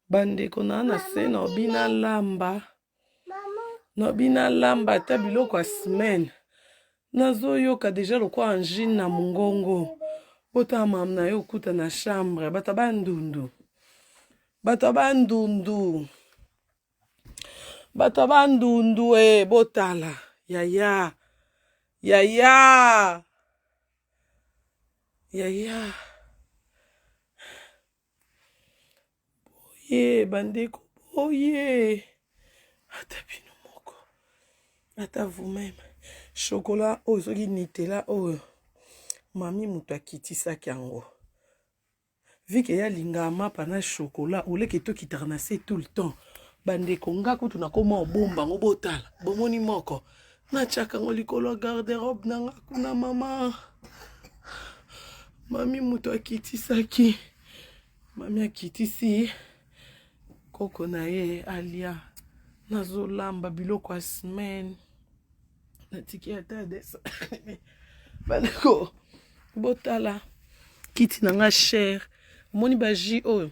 Bandeko na se na obina lamba. Na obina lamba ata biloko ya semaine. Nazoyoka deja lokwa angine na mongongo. Bota mam na yo kuta na chambre. Bata bandundu. Bata bandundu. Bata bandundu botala. Yaya. Yaya. Yaya. Boye bandeko. Boye. Ata bino moko. Ata vous-même. Chocolat oyo soki Nutella oyo. Mami mutu akitisaki yango. Vike ya lingama pana chocolat. Oleke tokitaka na se tout le temps. Bandeko nga kutu na koma obomba ngo botala. Bomoni moko. Na chaka ngo likolo garde-robe na nga kuna mama. Mami mutu akitisaki. Mami akitisi. Koko na ye alia. Nazolamba biloko ya semaine. Natiki ata desa. Bandeko. Botala. Kiti na nga cher. Moni baji oyo.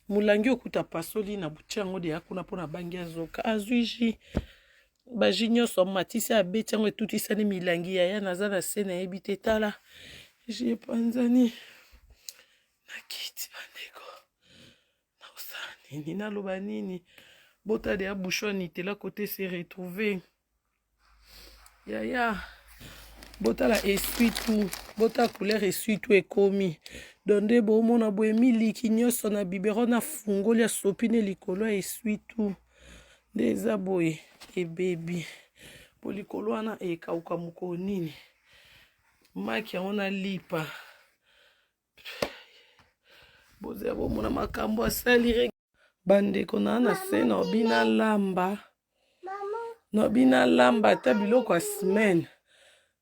Mulangi okuta pasoli na buchango de yakuna pona bangi azoka. Azuiji. Baji nyoso matisi abeti yango etutisani milangi ya naza na se na ebite tala. Jie panzani. Na kiti bandeko. Na usani. Nina loba nini. Bota de ya bouchon Nutella côté se retrouver. Yaya. Bota la essuie tout. Bota couleur essuie tout ekomi. Donde bo mona bo emiliki nyoso na biberon na fungoli ya sopine likolo essuie tout. Deza boye e baby. Po likolo wana ekauka muko nini. Maki yango na lipa. Boze bo mona makambo asali. Bandeko na se na obina lamba. Na obina lamba ata biloko ya semaine.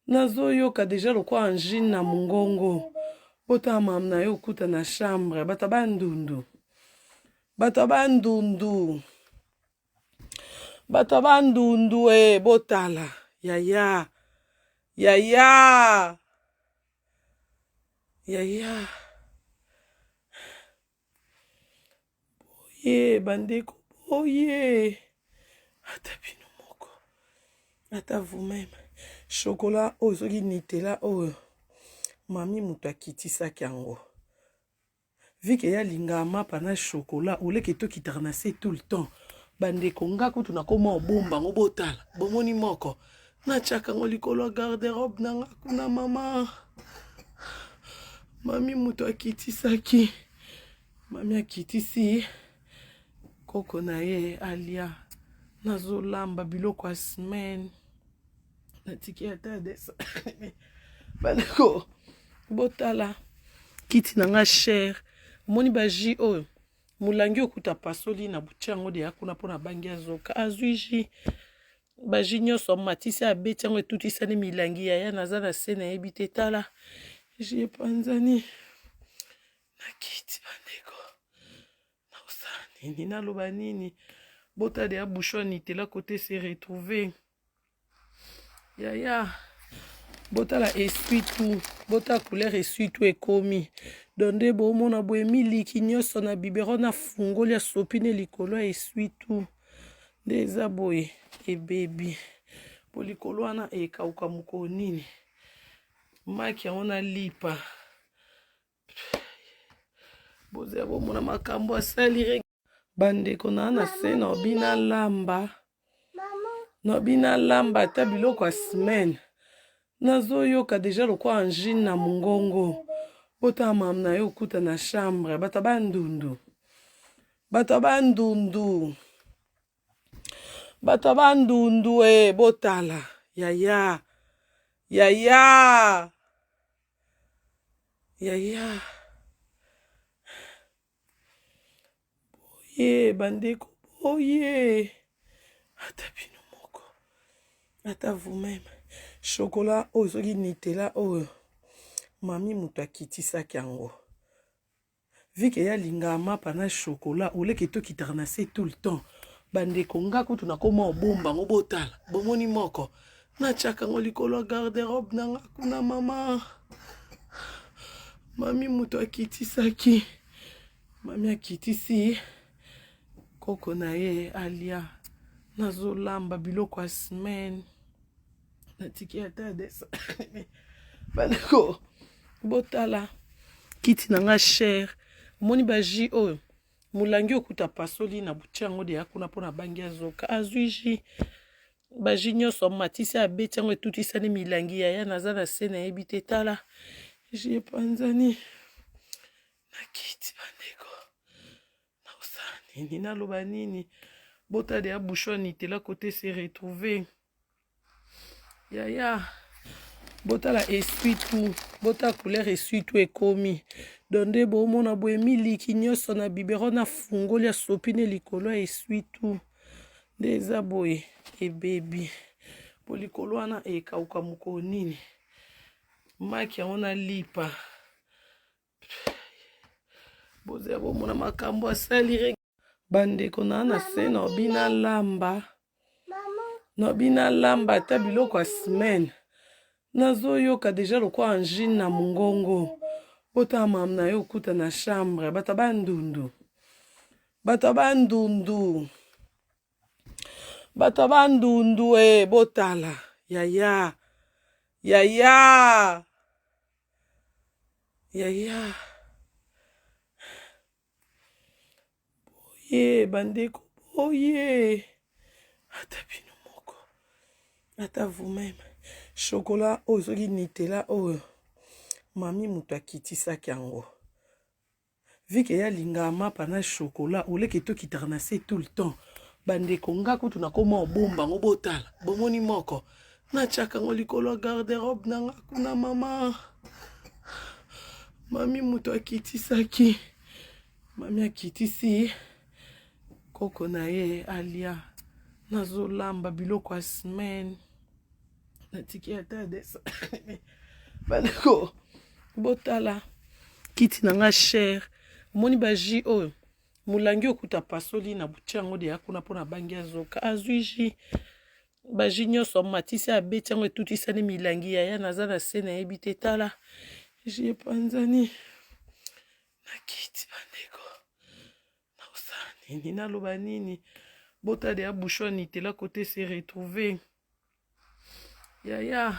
Nazoyoka deja lokwa angine na mongongo. Bota mam na yo kuta na chambre. Bata bandundu. Bata bandundu. Bata bandundu botala. Yaya. Yaya. Yaya. Boye bandeko. Boye. Ata bino moko. Ata vous-même. Chocolat oyo soki Nutella oyo. Mami mutu akitisaki yango. Vike ya lingama pana chocolat. Oleke tokitaka na se tout le temps. Bandeko nga kutu na koma obomba ngo botala. Bomoni moko. Na chaka ngo likolo garde-robe na nga kuna mama. Mami mutu akitisaki. Mami akitisi. Koko na ye alia. Nazolamba biloko ya semaine. Natiki ata desa. Bandeko. Botala. Kiti na nga cher. Moni baji oyo. Mulangi okuta pasoli na buchango de yakuna pona bangi azoka. Azuiji. Baji nyoso matisi abeti yango etutisani milangi ya naza na se na ebite tala. Jie panzani. Na kiti bandeko. Na usani. Nina loba nini. Bota de ya bouchon Nutella côté se retrouver. Yaya. Bota la essuie tout. Bota couleur essuie tout ekomi. Donde bo mona bo emiliki nyoso na biberon na fungoli ya sopine likolo essuie tout. Deza boye e baby. Po likolo wana ekauka muko nini. Maki yango na lipa. Boze bo mona makambo asali. Bandeko na se na obina lamba. Na obina lamba ata biloko ya semaine. Nazoyoka deja lokwa angine na mongongo. Bota mam na yo kuta na chambre. Bata bandundu. Bata bandundu. Bata bandundu botala. Yaya. Yaya. Yaya. Boye bandeko. Boye. Ata bino moko. Ata vous-même. Chocolat oyo soki Nutella oyo. Mami mutu akitisaki yango. Vike ya lingama pana chocolat. Oleke tokitaka na se tout le temps. Bandeko nga kutu na koma obomba ngo botala. Bomoni moko. Na chaka ngo likolo garde-robe na nga kuna mama. Mami mutu akitisaki. Mami akitisi. koko na ye alia nazolamba biloko ya semaine natiki ata desa bandeko botala kiti na nga cher omoni baji oyo molangi okuta pasoli na buti yango deya kuna mpona bangi azoka azwi ji baji nyonso matisi abeti yango etutisani milangi yaya naza na se nayebi te tala ji epanzani na kiti bandeko naosala nini naloba nini bota deya bouchon nitela kote se retrouve yaya botala esui tout bota couleur esui tout ekomi donde bomona boye miliki nyonso na bibero na fungoli asopine likolo ya esui tout nde eza boye ebebi po likolo wana ekauka mokolo nini maki yango na lipa bozela bomona makambo asali bandeko na se na obina lamba ata biloko ya semaine nazoyoka deja lokwa angine na mongongo bota mam na yo okuta na chambre bato bandundu botala yaya boye bandeko boye ata bino moko ata vous-même chocolat oyo soki nitela oyo mami moto akitisaki yango vike ya lingama pana chocolat oleke tokitaka na se tout le temps bandeko nga kutu nakoma obomba ngo botala bomoni moko natiaka ngo likolo garde-robe nanga kuna mama mami moto akitisaki mami akitisi koko na ye alia nazolamba biloko ya semaine natiki ata desa bandeko botala kiti na nga cher omoni baji oyo molangi okuta pasoli na buti yango deya kuna mpona bangi azoka azwi ji baji nyonso matisi abeti yango etutisani milangi yaya naza na se nayebi te tala ji epanzani na kiti bandeko naosala nini naloba nini bota deya bouchon nitela kote se retrouve yaya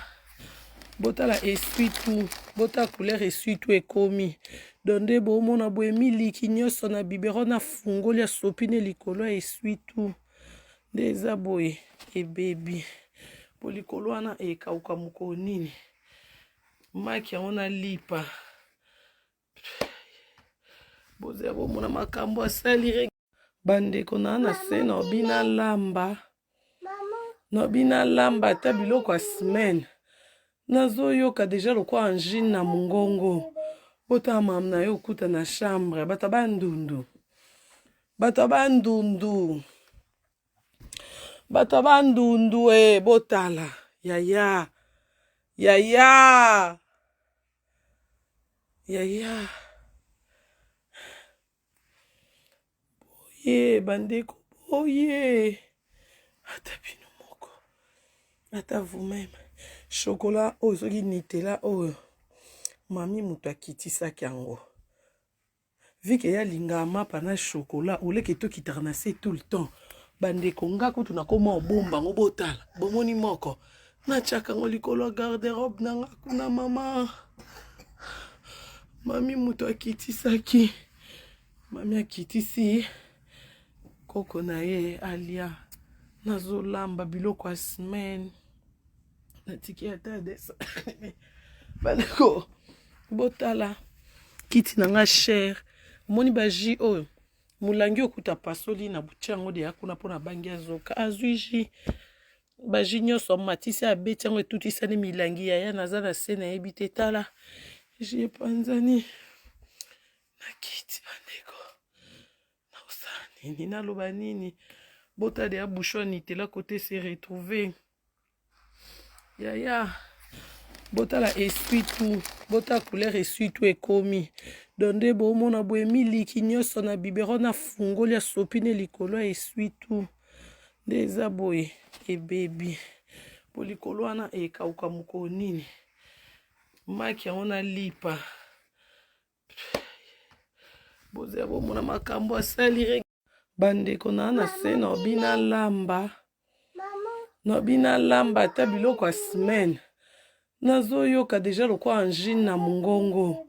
botala esui tout bota couleur esui tout ekomi donde bomona boye miliki nyonso na bibero na fungoli asopine likolo ya esui tout nde eza boye ebebi po likolo wana ekauka mokolo nini maki yango na lipa bozela bomona makambo asali bandeko na se na obina lamba ata biloko ya semaine nazoyoka deja lokwa angine na mongongo bota mam na yo okuta na chambre bato bandundu botala yaya boye bandeko boye ata bino moko ata vous-même chocolat oyo soki nitela oyo mami moto akitisaki yango vike ya lingama pana chocolat oleke tokitaka na se tout le temps bandeko nga kutu nakoma obomba ngo botala bomoni moko natiaka ngo likolo garde-robe nanga kuna mama mami moto akitisaki mami akitisi koko na ye alia nazolamba biloko ya semaine natiki ata desa bandeko botala kiti na nga cher omoni baji oyo molangi okuta pasoli na buti yango deya kuna mpona bangi azoka azwi ji baji nyonso matisi abeti yango etutisani milangi yaya naza na se nayebi te tala ji epanzani na kiti bandeko naosala nini naloba nini bota deya bouchon nitela kote se retrouve yaya botala esui tout bota couleur esui tout ekomi donde bomona boye miliki nyonso na bibero na fungoli asopine likolo ya esui tout nde eza boye ebebi po likolo wana ekauka mokolo nini maki yango na lipa bozela bomona makambo asali bandeko na se na bina lamba na bina lamba ata biloko ya semaine nazoyoka deja lokwa angine na mongongo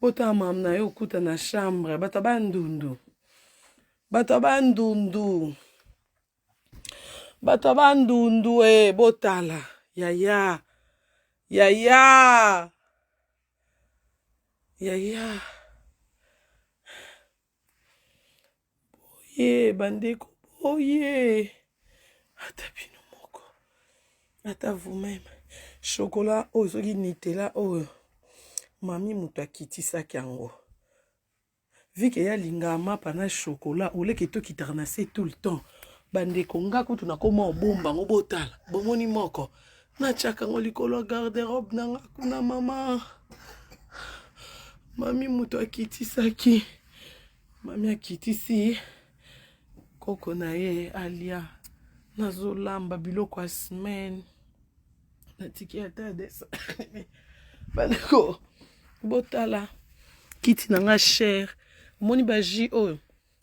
bota mam na yo okuta na chambre bato bandundu botala yaya boye bandeko boye ata bino moko ata vous-même chocolat oyo soki nitela oyo mami moto akitisaki yango vike ya lingama pana chocolat oleke tokitaka na se tout le temps bandeko nga kutu nakoma obomba ngo botala bomoni moko natiaka ngo likolo garde-robe nanga kuna mama mami moto akitisaki mami akitisi koko na ye alia nazolamba biloko ya semaine natiki ata desa bandeko botala kiti nanga cher moni baji oyo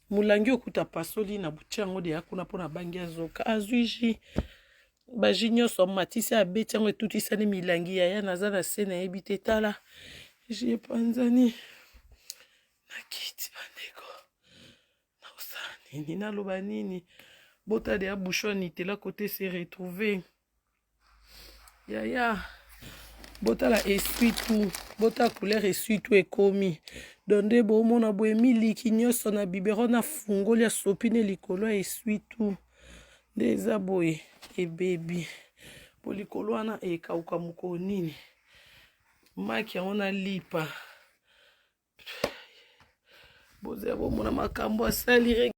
mulangi okuta pasoli na buti yango de yakuna mpona bangi azoka azwi ji baji nyonso matisi abeti yango etutisani milangi yaya naza na se nayebi te tala ji epanzani na kiti bandeko naosala nini naloba nini bota de ya bouchon nitela kote se retrouver yaya botala essuie tout bota couleur essuie tout ekomi donde bomona boye miliki nyonso na bibero na fungoli asopine likolo essuie tout nde eza boye ebebi po likolo wana ekauka moko nini maki yango na lipa bozela bomona makambo asali